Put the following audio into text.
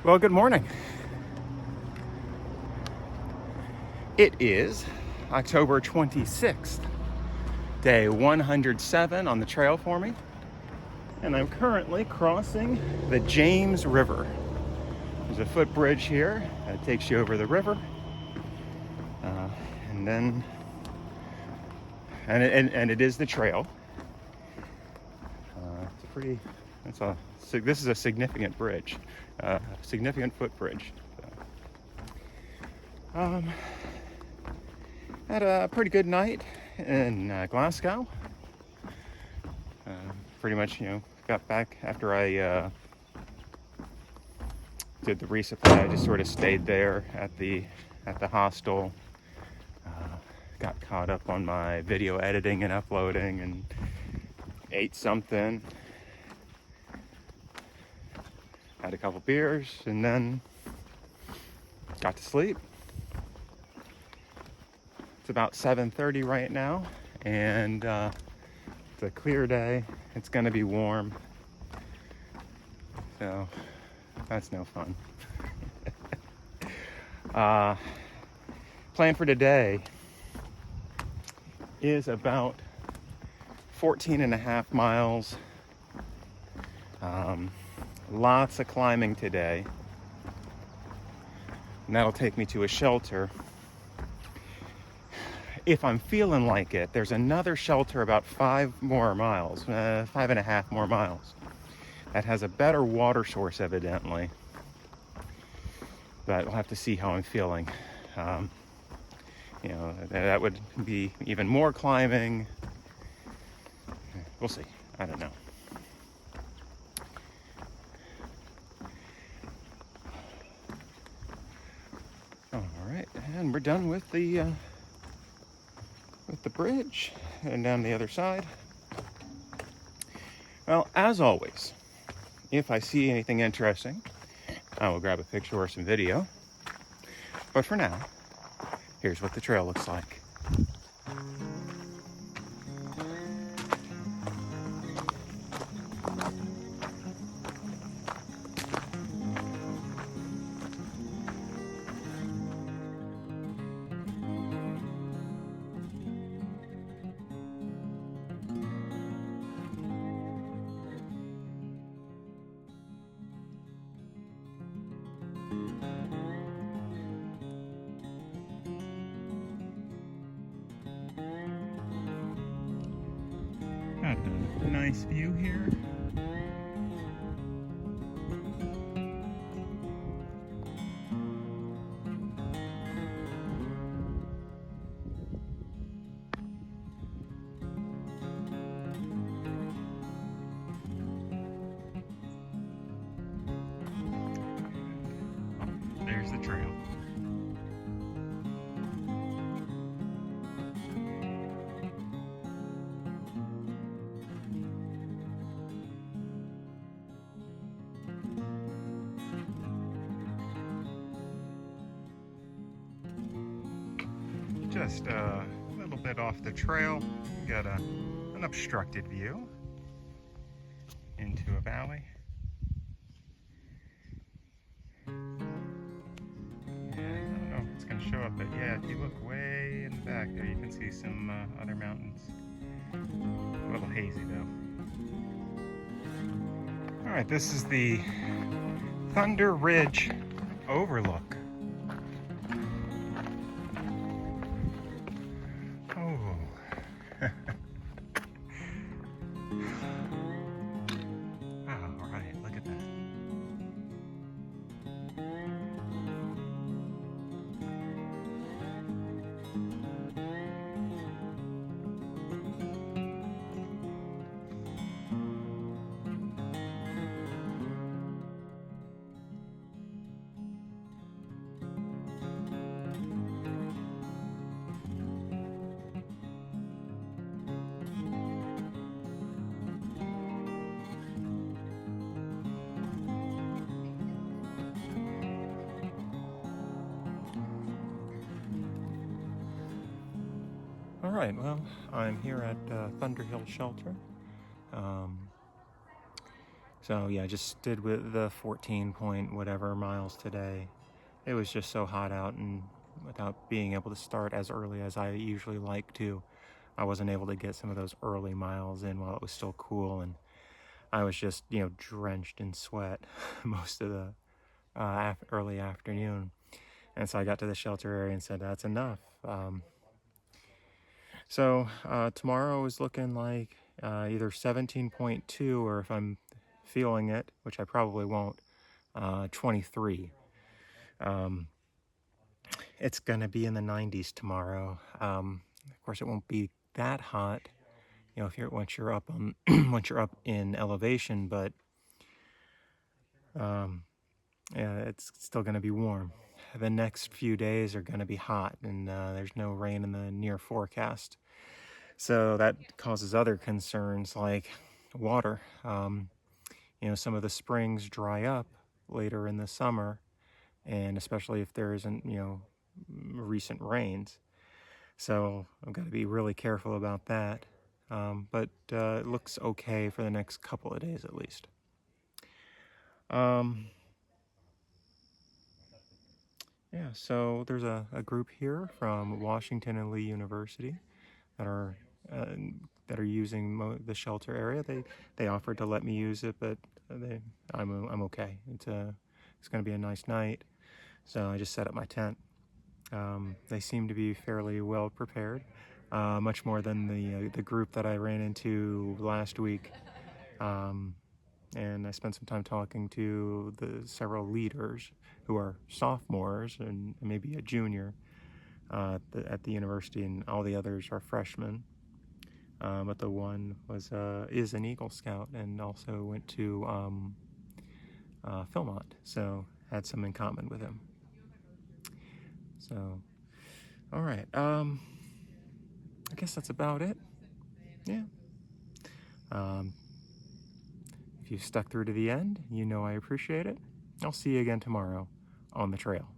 Well, good morning. It is October 26th, day 107 on the trail for me, and I'm currently crossing the James River. There's a footbridge here that takes you over the river, and then and it is the trail. This is a significant bridge, significant footbridge. Had a pretty good night in Glasgow. Pretty much, got back after I did the resupply. I just sort of stayed there at the hostel. Got caught up on my video editing and uploading, and ate something. Had a couple beers, and then got to sleep. It's about 7:30 right now, and it's a clear day. It's gonna be warm, so that's no fun. Plan for today is about 14 and a half miles. Lots of climbing today, and that'll take me to a shelter. If I'm feeling like it, there's another shelter about 5 and a half more miles, that has a better water source, evidently. But we'll have to see how I'm feeling. That would be even more climbing. We'll see. I don't know. All right, and we're done with the bridge, and down the other side. Well, as always, if I see anything interesting, I will grab a picture or some video. But for now, here's what the trail looks like. Got a nice view here. There's the trail. Just a little bit off the trail, you got an obstructed view into a valley. And I don't know if it's going to show up, but yeah, if you look way in the back there, you can see some other mountains. A little hazy though. Alright, this is the Thunder Ridge Overlook. All right, well, I'm here at Thunderhill Shelter. So yeah, I just did with the 14 point whatever miles today. It was just so hot out, and without being able to start as early as I usually like to, I wasn't able to get some of those early miles in while it was still cool, and I was just, drenched in sweat most of the early afternoon. And so I got to the shelter area and said, that's enough. So tomorrow is looking like either 17.2, or if I'm feeling it, which I probably won't, 23. It's going to be in the 90s tomorrow. Of course, it won't be that hot, if you're once you're up on once you're up in elevation, but yeah, it's still going to be warm. The next few days are going to be hot, and there's no rain in the near forecast. So that causes other concerns like water. Some of the springs dry up later in the summer, and especially if there isn't, recent rains. So I've got to be really careful about that. But it looks okay for the next couple of days at least. Yeah, so there's a group here from Washington and Lee University that are uh, using the shelter area. They offered to let me use it, but I'm okay. It's going to be a nice night, so I just set up my tent. They seem to be fairly well prepared, much more than the group that I ran into last week. And I spent some time talking to the several leaders who are sophomores and maybe a junior at the university, and all the others are freshmen. But the one is an Eagle Scout and also went to Philmont, so had some in common with him. So, all right. I guess that's about it. Yeah. If you stuck through to the end, I appreciate it. I'll see you again tomorrow on the trail.